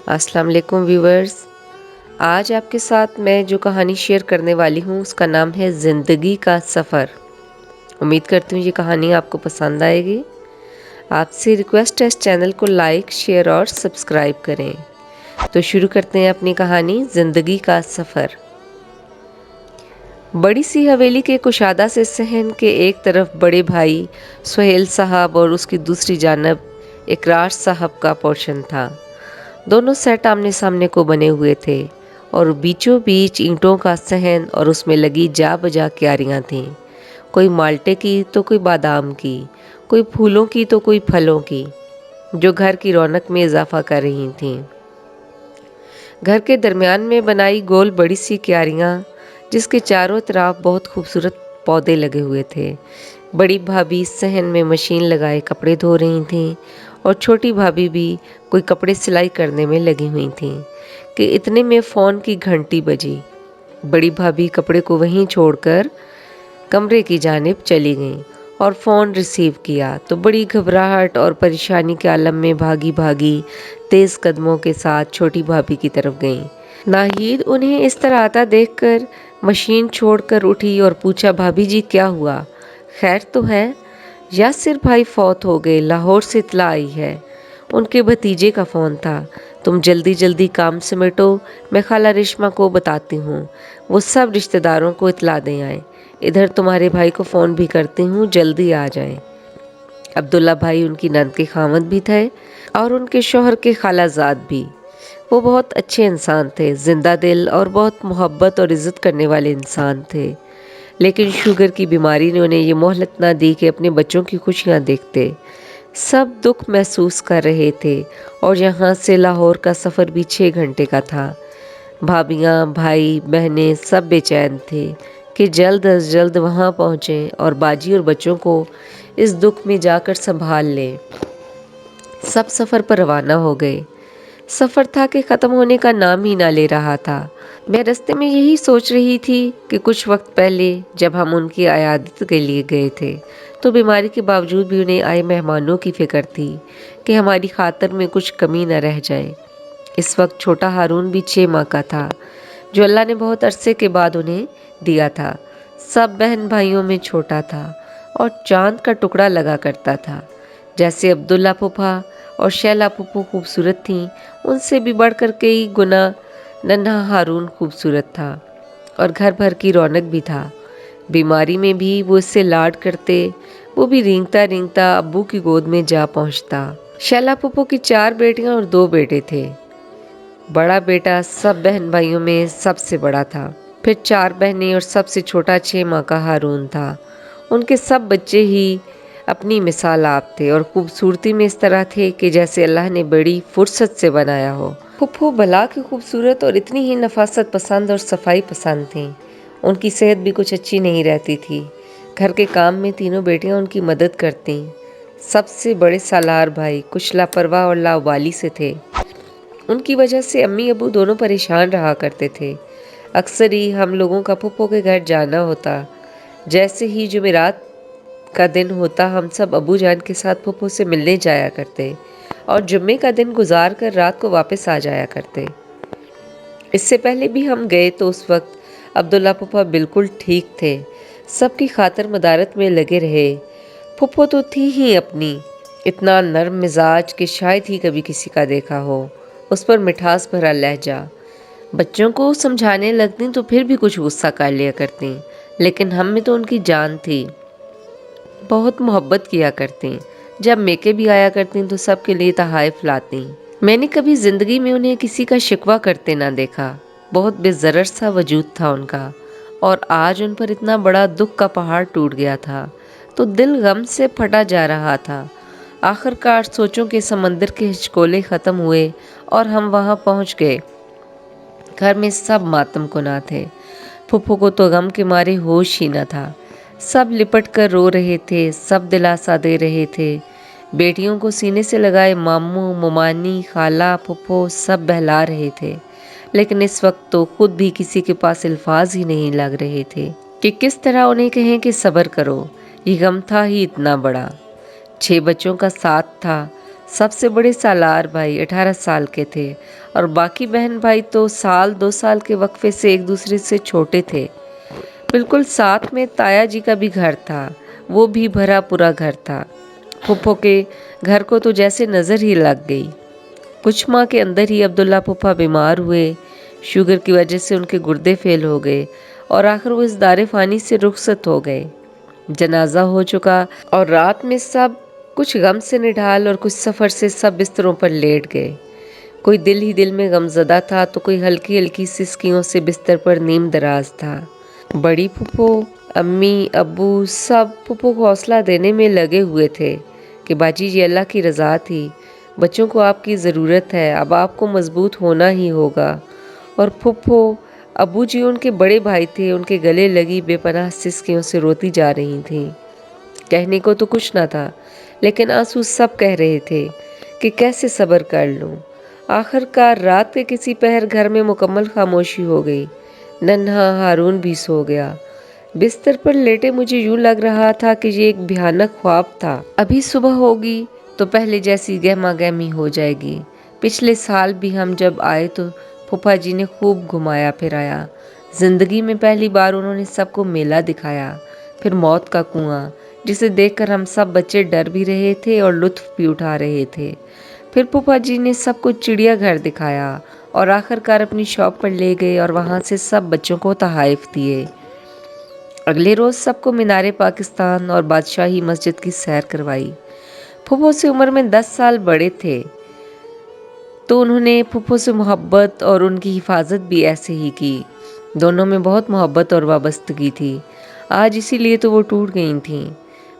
السلام علیکم ویورز، آج آپ کے ساتھ میں جو کہانی شیئر کرنے والی ہوں اس کا نام ہے زندگی کا سفر۔ امید کرتی ہوں یہ کہانی آپ کو پسند آئے گی۔ آپ سے ریکویسٹ ہے اس چینل کو لائک، شیئر اور سبسکرائب کریں۔ تو شروع کرتے ہیں اپنی کہانی زندگی کا سفر۔ بڑی سی حویلی کے کشادہ سے صحن کے ایک طرف بڑے بھائی سہیل صاحب اور اس کی دوسری جانب اقرار صاحب کا پورشن تھا۔ دونوں سیٹ آمنے سامنے کو بنے ہوئے تھے اور بیچوں بیچ اینٹوں کا صحن اور اس میں لگی جا بجا کیاریاں تھیں، کوئی مالٹے کی تو کوئی بادام کی، کوئی پھولوں کی تو کوئی پھلوں کی، جو گھر کی رونق میں اضافہ کر رہی تھیں۔ گھر کے درمیان میں بنائی گول بڑی سی کیاریاں جس کے چاروں طرف بہت خوبصورت پودے لگے ہوئے تھے۔ بڑی بھابھی صحن میں مشین لگائے کپڑے دھو رہی تھیں اور چھوٹی بھابھی بھی کوئی کپڑے سلائی کرنے میں لگی ہوئی تھیں کہ اتنے میں فون کی گھنٹی بجی۔ بڑی بھابھی کپڑے کو وہیں چھوڑ کر کمرے کی جانب چلی گئیں اور فون ریسیو کیا تو بڑی گھبراہٹ اور پریشانی کے عالم میں بھاگی بھاگی تیز قدموں کے ساتھ چھوٹی بھابھی کی طرف گئیں۔ ناہید انہیں اس طرح آتا دیکھ کر مشین چھوڑ کر اٹھی اور پوچھا، بھابھی جی کیا ہوا؟ خیر تو ہے؟ یاسر بھائی فوت ہو گئے، لاہور سے اطلاع آئی ہے۔ ان کے بھتیجے کا فون تھا۔ تم جلدی جلدی کام سمیٹو، میں خالہ ریشمہ کو بتاتی ہوں، وہ سب رشتہ داروں کو اطلاع دے آئیں۔ ادھر تمہارے بھائی کو فون بھی کرتی ہوں، جلدی آ جائیں۔ عبداللہ بھائی ان کی نند کے خاوند بھی تھے اور ان کے شوہر کے خالہ زاد بھی۔ وہ بہت اچھے انسان تھے، زندہ دل اور بہت محبت اور عزت کرنے والے انسان تھے، لیکن شوگر کی بیماری نے انہیں یہ مہلت نہ دی کہ اپنے بچوں کی خوشیاں دیکھتے۔ سب دکھ محسوس کر رہے تھے اور یہاں سے لاہور کا سفر بھی 6 گھنٹے کا تھا۔ بھابیاں، بھائی، بہنیں سب بے چین تھے کہ جلد از جلد وہاں پہنچیں اور باجی اور بچوں کو اس دکھ میں جا کر سنبھال لیں۔ سب سفر پر روانہ ہو گئے۔ سفر تھا کہ ختم ہونے کا نام ہی نہ لے رہا تھا۔ میں رستے میں یہی سوچ رہی تھی کہ کچھ وقت پہلے جب ہم ان کی عیادت کے لیے گئے تھے تو بیماری کے باوجود بھی انہیں آئے مہمانوں کی فکر تھی کہ ہماری خاطر میں کچھ کمی نہ رہ جائے۔ اس وقت چھوٹا ہارون بھی 6 ماہ کا تھا، جو اللہ نے بہت عرصے کے بعد انہیں دیا تھا۔ سب بہن بھائیوں میں چھوٹا تھا اور چاند کا ٹکڑا لگا کرتا تھا۔ جیسے عبداللہ پھپھا اور شیلا پھپھو خوبصورت تھیں، ان سے بھی بڑھ کر کئی گنا ننھا ہارون خوبصورت تھا اور گھر بھر کی رونق بھی تھا۔ بیماری میں بھی وہ اس سے لاڈ کرتے، وہ بھی رینگتا رینگتا ابو کی گود میں جا پہنچتا۔ شیلا پھپھو کی 4 بیٹیاں اور 2 بیٹے تھے۔ بڑا بیٹا سب بہن بھائیوں میں سب سے بڑا تھا، پھر 4 بہنیں اور سب سے چھوٹا 6 ماہ کا ہارون تھا۔ ان کے سب بچے ہی اپنی مثال آپ تھے اور خوبصورتی میں اس طرح تھے کہ جیسے اللہ نے بڑی فرصت سے بنایا ہو۔ پھپھو بلا کی خوبصورت اور اتنی ہی نفاست پسند اور صفائی پسند تھیں۔ ان کی صحت بھی کچھ اچھی نہیں رہتی تھی۔ گھر کے کام میں تینوں بیٹیاں ان کی مدد کرتیں۔ سب سے بڑے سالار بھائی کچھ لاپرواہ اور لاابالی سے تھے۔ ان کی وجہ سے امی ابو دونوں پریشان رہا کرتے تھے۔ اکثر ہی ہم لوگوں کا پھپھو کے گھر جانا ہوتا۔ جیسے ہی جمعرات کا دن ہوتا ہم سب ابو جان کے ساتھ پھپھو سے ملنے جایا کرتے اور جمعے کا دن گزار کر رات کو واپس آ جایا کرتے۔ اس سے پہلے بھی ہم گئے تو اس وقت عبداللہ پھپھا بالکل ٹھیک تھے، سب کی خاطر مدارت میں لگے رہے۔ پھپھو تو تھی ہی اپنی اتنا نرم مزاج کہ شاید ہی کبھی کسی کا دیکھا ہو، اس پر مٹھاس بھرا لہجہ۔ بچوں کو سمجھانے لگتی تو پھر بھی کچھ غصہ کر لیا کرتی، لیکن ہم میں تو ان کی جان تھی، بہت محبت کیا کرتی۔ جب میکے بھی آیا کرتی تو سب کے لیے تحائف لاتی۔ میں نے کبھی زندگی میں انہیں کسی کا شکوہ کرتے نہ دیکھا۔ بہت بے ضرر سا وجود تھا ان کا، اور آج ان پر اتنا بڑا دکھ کا پہاڑ ٹوٹ گیا تھا تو دل غم سے پھٹا جا رہا تھا۔ آخر کار سوچوں کے سمندر کے ہچکولے ختم ہوئے اور ہم وہاں پہنچ گئے۔ گھر میں سب ماتم کناں تھے۔ پھپھو کو تو غم کے مارے ہوش ہی نہ تھا۔ سب لپٹ کر رو رہے تھے، سب دلاسا دے رہے تھے۔ بیٹیوں کو سینے سے لگائے ماموں، ممانی، خالہ، پھپھو سب بہلا رہے تھے، لیکن اس وقت تو خود بھی کسی کے پاس الفاظ ہی نہیں لگ رہے تھے کہ کس طرح انہیں کہیں کہ صبر کرو، یہ غم تھا ہی اتنا بڑا۔ 6 بچوں کا ساتھ تھا، سب سے بڑے سالار بھائی 18 سال کے تھے اور باقی بہن بھائی تو سال 2 سال کے وقفے سے ایک دوسرے سے چھوٹے تھے۔ بالکل ساتھ میں تایا جی کا بھی گھر تھا، وہ بھی بھرا پورا گھر تھا۔ پھپھو کے گھر کو تو جیسے نظر ہی لگ گئی۔ کچھ ماہ کے اندر ہی عبداللہ پھپھا بیمار ہوئے، شوگر کی وجہ سے ان کے گردے فیل ہو گئے اور آخر وہ اس دار فانی سے رخصت ہو گئے۔ جنازہ ہو چکا اور رات میں سب کچھ غم سے نڈھال اور کچھ سفر سے سب بستروں پر لیٹ گئے۔ کوئی دل ہی دل میں غمزدہ تھا تو کوئی ہلکی ہلکی سسکیوں سے بستر پر نیم دراز تھا۔ بڑی پھپھو، امی، ابو سب پھپھو کو حوصلہ دینے میں لگے ہوئے تھے کہ باجی یہ اللہ کی رضا تھی، بچوں کو آپ کی ضرورت ہے، اب آپ کو مضبوط ہونا ہی ہوگا۔ اور پھپھو، ابو جی ان کے بڑے بھائی تھے، ان کے گلے لگی بے پناہ سسکیوں سے روتی جا رہی تھیں۔ کہنے کو تو کچھ نہ تھا، لیکن آنسو سب کہہ رہے تھے کہ کیسے صبر کر لوں۔ آخر کار رات کے کسی پہر گھر میں مکمل خاموشی ہو گئی۔ ننھا ہارون بھی سو گیا۔ بستر پر لیٹے مجھے یوں لگ رہا تھا کہ یہ ایک بھیانک خواب تھا۔ ابھی صبح ہوگی تو پہلے جیسی گہما گہمی ہو جائے گی۔ پچھلے سال بھی ہم جب آئے تو پھپھا جی نے خوب گھمایا پھرایا۔ زندگی میں پہلی بار انہوں نے سب کو میلہ دکھایا، پھر موت کا کنواں جسے دیکھ کر ہم سب بچے ڈر بھی رہے تھے اور لطف بھی اٹھا رہے تھے۔ پھر پھپھا جی نے سب کو چڑیا گھر دکھایا اور آخر کار اپنی شاپ پر لے گئے اور وہاں سے سب بچوں کو تحائف دیے۔ اگلے روز سب کو مینار پاکستان اور بادشاہی مسجد کی سیر کروائی۔ پھپھو سے عمر میں 10 سال بڑے تھے تو انہوں نے پھپھو سے محبت اور ان کی حفاظت بھی ایسے ہی کی۔ دونوں میں بہت محبت اور وابستگی تھی، آج اسی لیے تو وہ ٹوٹ گئی تھیں۔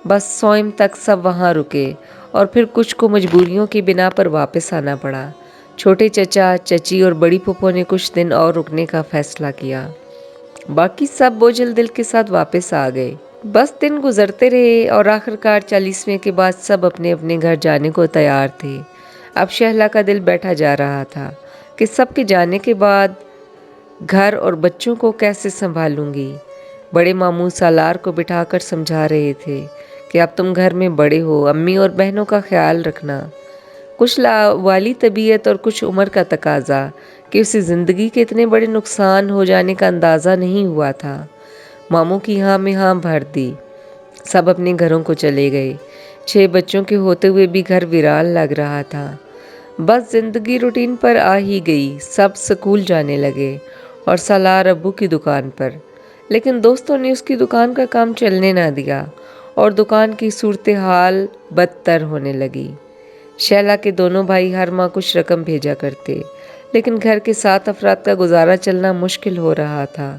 بس سوئم تک سب وہاں رکے اور پھر کچھ کو مجبوریوں کی بنا پر واپس آنا پڑا۔ چھوٹے چچا، چچی اور بڑی پھپھو نے کچھ دن اور رکنے کا فیصلہ کیا۔ باقی سب بوجھل دل کے ساتھ واپس آ گئے۔ بس دن گزرتے رہے اور آخر کار 40ویں کے بعد سب اپنے اپنے گھر جانے کو تیار تھے۔ اب شہلا کا دل بیٹھا جا رہا تھا کہ سب کے جانے کے بعد گھر اور بچوں کو کیسے سنبھالوں گی۔ بڑے ماموں سالار کو بٹھا کر سمجھا رہے تھے کہ اب تم گھر میں بڑے ہو، امی اور بہنوں کا خیال رکھنا۔ کچھ لاوالی طبیعت اور کچھ عمر کا تقاضا کہ اسے زندگی کے اتنے بڑے نقصان ہو جانے کا اندازہ نہیں ہوا تھا۔ ماموں کی ہاں میں ہاں بھر دی، سب اپنے گھروں کو چلے گئے۔ 6 بچوں کے ہوتے ہوئے بھی گھر ویران لگ رہا تھا۔ بس زندگی روٹین پر آ ہی گئی، سب سکول جانے لگے اور سالار ابو کی دکان پر، لیکن دوستوں نے اس کی دکان کا کام چلنے نہ دیا اور دکان کی صورتحال بدتر ہونے لگی۔ شہلا کے دونوں بھائی ہر ماہ کچھ رقم بھیجا کرتے، لیکن گھر کے 7 افراد کا گزارا چلنا مشکل ہو رہا تھا۔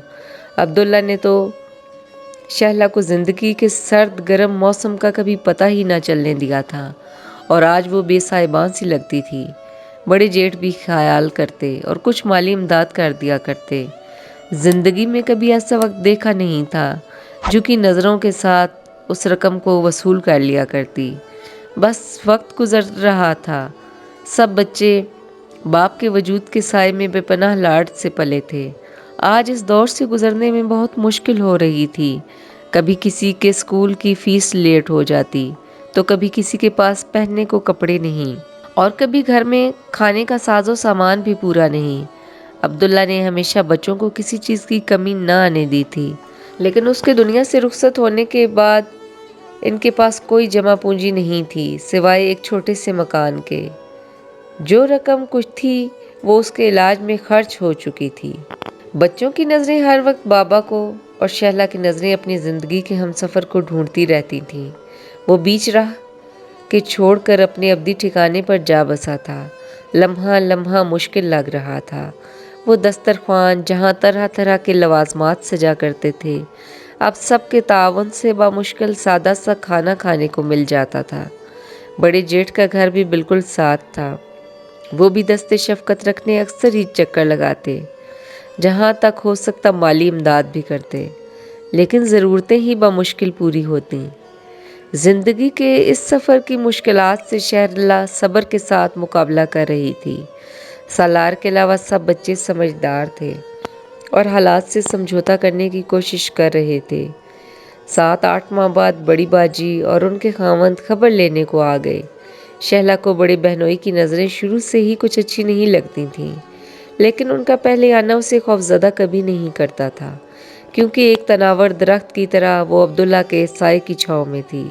عبداللہ نے تو شہلا کو زندگی کے سرد گرم موسم کا کبھی پتہ ہی نہ چلنے دیا تھا اور آج وہ بے صاحبان سی لگتی تھی۔ بڑے جیٹھ بھی خیال کرتے اور کچھ مالی امداد کر دیا کرتے۔ زندگی میں کبھی ایسا وقت دیکھا نہیں تھا جو کہ نظروں کے ساتھ اس رقم کو وصول کر لیا کرتی۔ بس وقت گزر رہا تھا، سب بچے باپ کے وجود کے سائے میں بے پناہ لاڈ سے پلے تھے۔ آج اس دور سے گزرنے میں بہت مشکل ہو رہی تھی۔ کبھی کسی کے اسکول کی فیس لیٹ ہو جاتی تو کبھی کسی کے پاس پہننے کو کپڑے نہیں اور کبھی گھر میں کھانے کا ساز و سامان بھی پورا نہیں۔ عبداللہ نے ہمیشہ بچوں کو کسی چیز کی کمی نہ آنے دی تھی، لیکن اس کے دنیا سے رخصت ہونے کے بعد ان کے پاس کوئی جمع پونجی نہیں تھی سوائے ایک چھوٹے سے مکان کے۔ جو رقم کچھ تھی وہ اس کے علاج میں خرچ ہو چکی تھی۔ بچوں کی نظریں ہر وقت بابا کو اور شہلا کی نظریں اپنی زندگی کے ہمسفر کو ڈھونڈتی رہتی تھیں۔ وہ بیچ راہ کے چھوڑ کر اپنے ابدی ٹھکانے پر جا بسا تھا۔ لمحہ لمحہ مشکل لگ رہا تھا۔ وہ دسترخوان جہاں طرح طرح کے لوازمات سجا کرتے تھے، اب سب کے تعاون سے بامشکل سادہ سا کھانا کھانے کو مل جاتا تھا۔ بڑے جیٹھ کا گھر بھی بالکل ساتھ تھا، وہ بھی دست شفقت رکھنے اکثر ہی چکر لگاتے، جہاں تک ہو سکتا مالی امداد بھی کرتے، لیکن ضرورتیں ہی بامشکل پوری ہوتی۔ زندگی کے اس سفر کی مشکلات سے شہلا صبر کے ساتھ مقابلہ کر رہی تھی۔ سالار کے علاوہ سب بچے سمجھدار تھے اور حالات سے سمجھوتا کرنے کی کوشش کر رہے تھے۔ 7-8 ماہ بعد بڑی باجی اور ان کے خاوند خبر لینے کو آ گئے شہلا کو بڑے بہنوئی کی نظریں شروع سے ہی کچھ اچھی نہیں لگتی تھیں، لیکن ان کا پہلے آنا اسے خوفزدہ کبھی نہیں کرتا تھا، کیونکہ ایک تناور درخت کی طرح وہ عبداللہ کے سائے کی چھاؤں میں تھی،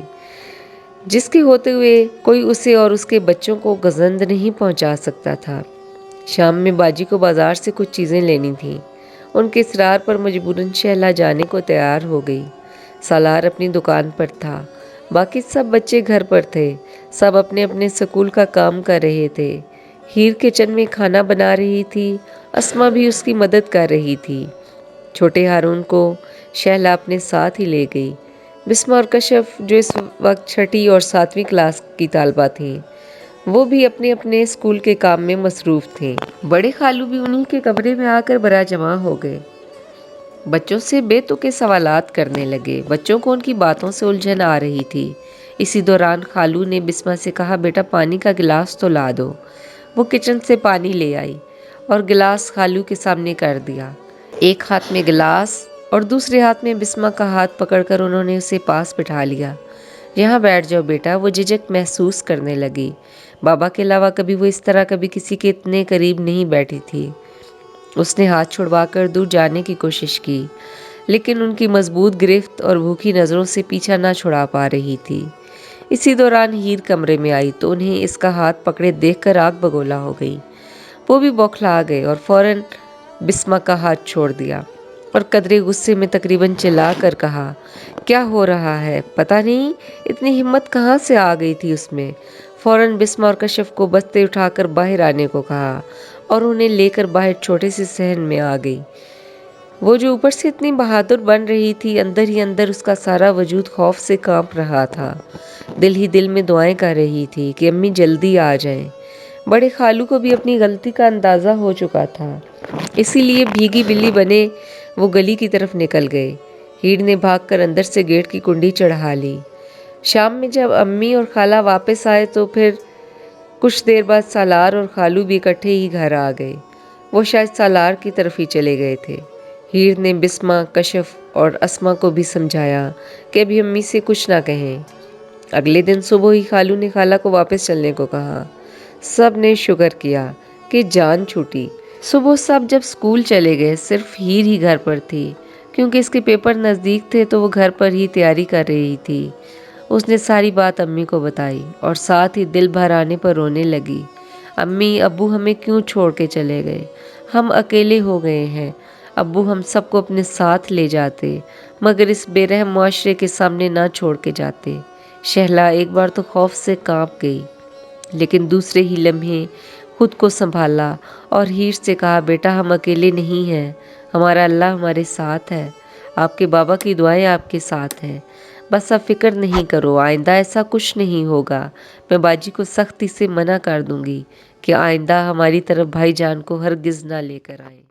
جس کے ہوتے ہوئے کوئی اسے اور اس کے بچوں کو گزند نہیں پہنچا سکتا تھا۔ شام میں باجی کو بازار سے کچھ چیزیں لینی تھیں۔ ان کے اصرار پر مجبوراً شہلا جانے کو تیار ہو گئی۔ سالار اپنی دکان پر تھا، باقی سب بچے گھر پر تھے، سب اپنے اپنے سکول کا کام کر رہے تھے۔ ہیر کچن میں کھانا بنا رہی تھی، اسما بھی اس کی مدد کر رہی تھی۔ چھوٹے ہارون کو شہلا اپنے ساتھ ہی لے گئی۔ بسمہ اور کشف، جو اس وقت چھٹی اور 7ویں کلاس کی طالبہ تھیں، وہ بھی اپنے اپنے اسکول کے کام میں مصروف تھے۔ بڑے خالو بھی انہی کے کمرے میں آ کر برا جمع ہو گئے۔ بچوں سے بے تکے سوالات کرنے لگے۔ بچوں کو ان کی باتوں سے الجھن آ رہی تھی۔ اسی دوران خالو نے بسمہ سے کہا، بیٹا پانی کا گلاس تو لا دو۔ وہ کچن سے پانی لے آئی اور گلاس خالو کے سامنے کر دیا۔ ایک ہاتھ میں گلاس اور دوسرے ہاتھ میں بسمہ کا ہاتھ پکڑ کر انہوں نے اسے پاس بٹھا لیا۔ یہاں بیٹھ جاؤ بیٹا، وہ جھجک محسوس کرنے لگی۔ بابا کے علاوہ کبھی وہ اس طرح کبھی کسی کے اتنے قریب نہیں بیٹھی تھی۔ اس نے ہاتھ چھڑوا کر دور جانے کی کوشش کی، لیکن ان کی مضبوط گرفت اور بھوکی نظروں سے پیچھا نہ چھڑا پا رہی تھی۔ اسی دوران ہیر کمرے میں آئی تو انہیں اس کا ہاتھ پکڑے دیکھ کر آگ بگولا ہو گئی۔ وہ بھی بوکھلا گئے اور فوراً بسمہ کا ہاتھ چھوڑ دیا اور قدرے غصے میں تقریباً چلا کر کہا، کیا ہو رہا ہے؟ پتہ نہیں اتنی ہمت کہاں سے آ گئی تھی اس میں۔ فوراً بسمہ اور کشف کو بستے اٹھا کر باہر آنے کو کہا اور انہیں لے کر باہر چھوٹے سے صحن میں آ گئی۔ وہ جو اوپر سے اتنی بہادر بن رہی تھی، اندر ہی اندر اس کا سارا وجود خوف سے کانپ رہا تھا۔ دل ہی دل میں دعائیں کر رہی تھی کہ امی جلدی آ جائیں۔ بڑے خالو کو بھی اپنی غلطی کا اندازہ ہو چکا تھا، اسی لیے بھیگی بلی بنے وہ گلی کی طرف نکل گئے۔ ہیر نے بھاگ کر اندر سے گیٹ کی کنڈی چڑھا لی۔ شام میں جب امی اور خالہ واپس آئے تو پھر کچھ دیر بعد سالار اور خالو بھی اکٹھے ہی گھر آ گئے۔ وہ شاید سالار کی طرف ہی چلے گئے تھے۔ ہیر نے بسمہ، کشف اور اسما کو بھی سمجھایا کہ ابھی امی سے کچھ نہ کہیں۔ اگلے دن صبح ہی خالو نے خالہ کو واپس چلنے کو کہا۔ سب نے شکر کیا کہ جان چھوٹی۔ صبح سب جب اسکول چلے گئے، صرف ہیر ہی گھر پر تھی، کیونکہ اس کے پیپر نزدیک تھے تو وہ گھر پر ہی تیاری کر رہی تھی۔ اس نے ساری بات امی کو بتائی اور ساتھ ہی دل بھر آنے پر رونے لگی۔ امی، ابو ہمیں کیوں چھوڑ کے چلے گئے؟ ہم اکیلے ہو گئے ہیں۔ ابو ہم سب کو اپنے ساتھ لے جاتے، مگر اس بے رحم معاشرے کے سامنے نہ چھوڑ کے جاتے۔ شہلا ایک بار تو خوف سے کانپ گئی، لیکن دوسرے ہی لمحے خود کو سنبھالا اور ہیر سے کہا، بیٹا ہم اکیلے نہیں ہیں، ہمارا اللہ ہمارے ساتھ ہے، آپ کے بابا کی دعائیں آپ کے ساتھ ہیں، بس اب فکر نہیں کرو، آئندہ ایسا کچھ نہیں ہوگا۔ میں باجی کو سختی سے منع کر دوں گی کہ آئندہ ہماری طرف بھائی جان کو ہرگز نہ لے کر آئیں۔